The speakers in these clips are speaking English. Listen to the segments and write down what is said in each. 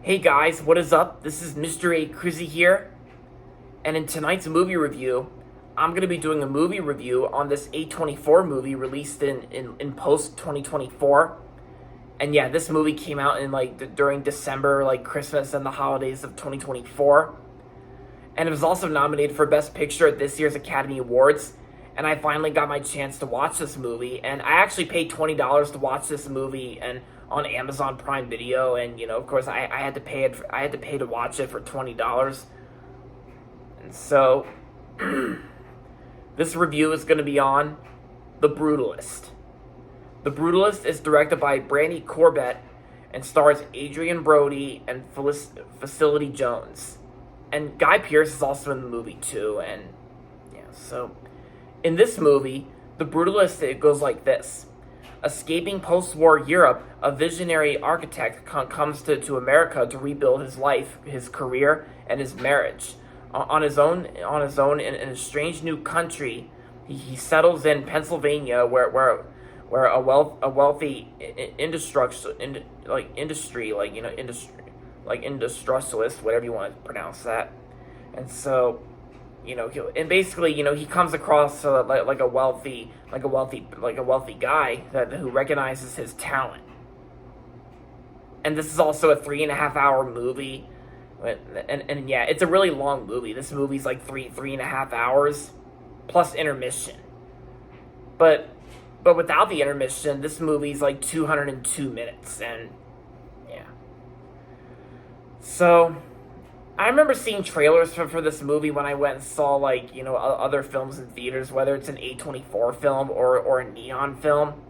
Hey guys, what is up? This is Mr. A. Crizzy here, and in tonight's movie review, I'm going to be doing a movie review on this A24 movie released in post 2024. And yeah, this movie came out in during December, like Christmas and the holidays of 2024. And it was also nominated for Best Picture at this year's Academy Awards. And I finally got my chance to watch this movie, and I actually paid $20 to watch this movie and on Amazon Prime Video, and of course I had to pay it. I had to pay to watch it for $20, and so this review is going to be on The Brutalist. The Brutalist is directed by Brandy Corbett and stars Adrian Brody and Felicity Jones, and Guy Pearce is also in the movie too. And yeah, so in this movie, The Brutalist, it goes like this. Escaping post-war Europe, a visionary architect comes to America to rebuild his life, his career, and his marriage. On his own, in a strange new country, he settles in Pennsylvania, where a wealthy industrialist, whatever you want to pronounce that, and so. Basically, he comes across like a wealthy guy who recognizes his talent. And this is also a 3.5-hour movie, and yeah, it's a really long movie. This movie's like 3.5 hours plus intermission. But without the intermission, this movie's like 202 minutes, and yeah. So I remember seeing trailers for this movie when I went and saw other films in theaters, whether it's an A24 film or a Neon film.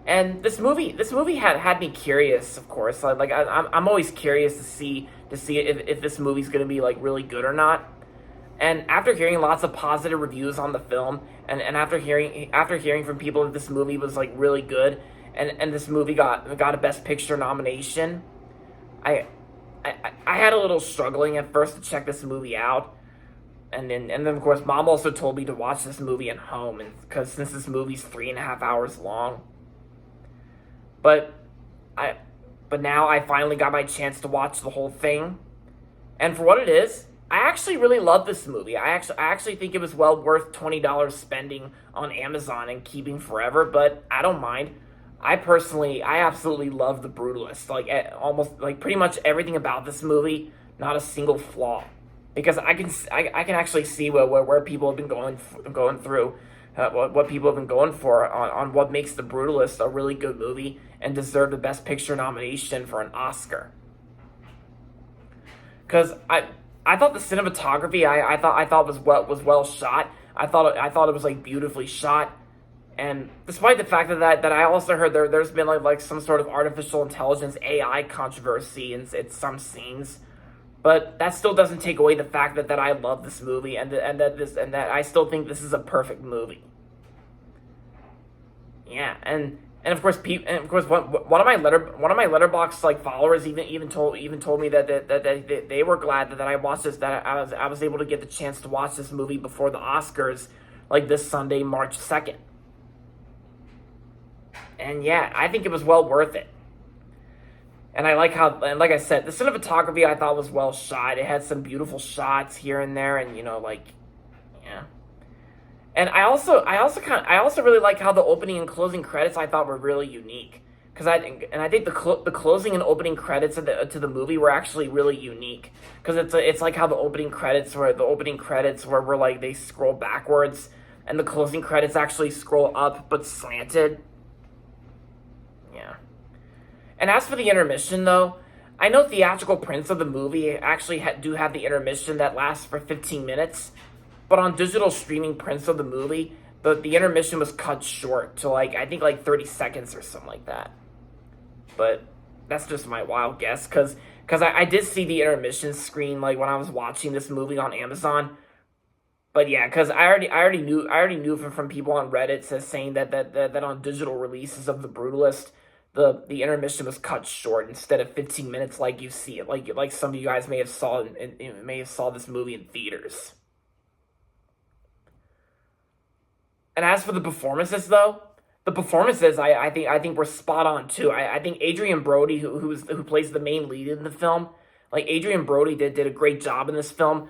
And this movie had me curious, of course. I'm always curious to see if this movie's gonna be really good or not. And after hearing lots of positive reviews on the film, and after hearing from people that this movie was really good, and this movie got a Best Picture nomination, I had a little struggling at first to check this movie out, and then of course Mom also told me to watch this movie at home, and since this movie's 3.5 hours long. But now I finally got my chance to watch the whole thing, and for what it is, I actually really love this movie. I actually think it was well worth $20 spending on Amazon and keeping forever, but I don't mind. I absolutely love The Brutalist. Pretty much everything about this movie, not a single flaw. Because I can actually see where people have been going through, what people have been going for on what makes The Brutalist a really good movie and deserve the Best Picture nomination for an Oscar. Because I thought the cinematography I thought was well shot. I thought it was beautifully shot. And despite the fact that I also heard there's been like some sort of artificial intelligence AI controversy in some scenes, but that still doesn't take away the fact that I love this movie and that I still think this is a perfect movie. Yeah, and of course one of my Letterboxd followers even told me that they were glad that I watched this, that I was able to get the chance to watch this movie before the Oscars, this Sunday, March 2nd. And yeah, I think it was well worth it. And like I said, the cinematography I thought was well shot. It had some beautiful shots here and there, and yeah. And I also really like how the opening and closing credits I thought were really unique. I think the closing and opening credits to the movie were actually really unique. Because it's like how the opening credits were they scroll backwards, and the closing credits actually scroll up but slanted. Yeah. And as for the intermission, though, I know theatrical prints of the movie actually do have the intermission that lasts for 15 minutes, but on digital streaming prints of the movie, the intermission was cut short to I think 30 seconds or something like that. But that's just my wild guess, because I did see the intermission screen when I was watching this movie on Amazon. But yeah, because I already knew from people on Reddit saying that on digital releases of The Brutalist, the intermission was cut short instead of 15 minutes like you see it, like some of you guys may have saw this movie in theaters. And as for the performances, though, the performances I think were spot on too. I think Adrian Brody, who plays the main lead in the film, Like Adrian Brody did a great job in this film.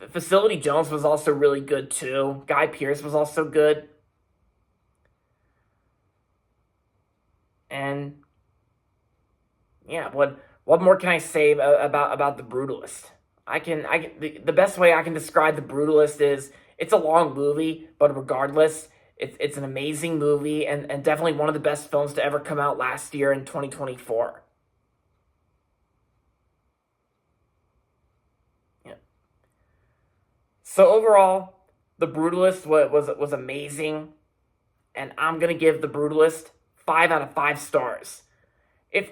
Facility Jones was also really good too. Guy Pearce was also good. And yeah, what more can I say about The Brutalist? The best way I can describe The Brutalist is it's a long movie, but regardless, it's an amazing movie and definitely one of the best films to ever come out last year in 2024. Yeah. So overall, The Brutalist was amazing, and I'm gonna give The Brutalist 5 out of 5 stars. If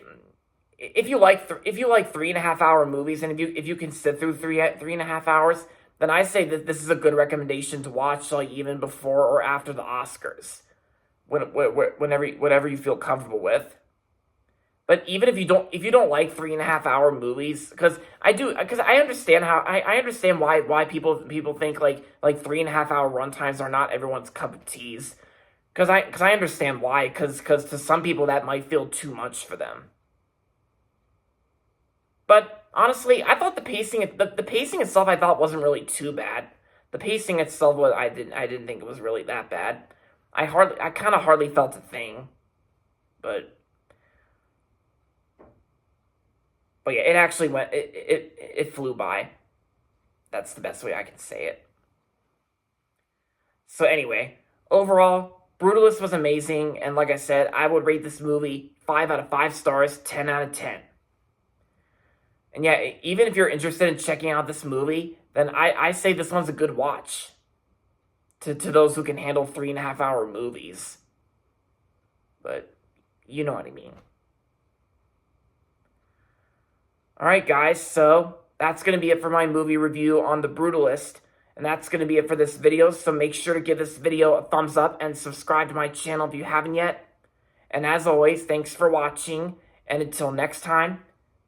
if you like 3.5 hour movies, and if you can sit through 3.5 hours, then I say that this is a good recommendation to watch, like even before or after the Oscars, whenever you feel comfortable with. But even if you don't like 3.5 hour movies, because I understand I understand why people think like 3.5 hour runtimes are not everyone's cup of teas. Because I understand why. Because to some people that might feel too much for them. But honestly, I thought the pacing itself I thought wasn't really too bad. The pacing itself was I didn't think it was really that bad. I kind of hardly felt a thing, but yeah, it actually went it flew by. That's the best way I can say it. So anyway, overall, Brutalist was amazing, and like I said, I would rate this movie 5 out of 5 stars, 10 out of 10. And yeah, even if you're interested in checking out this movie, then I say this one's a good watch to those who can handle 3.5 hour movies. But you know what I mean. Alright, guys, so that's going to be it for my movie review on The Brutalist. And that's going to be it for this video, so make sure to give this video a thumbs up and subscribe to my channel if you haven't yet. And as always, thanks for watching, and until next time,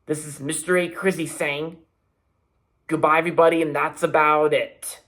this is Mr. A. Crizzy saying, goodbye everybody, and that's about it.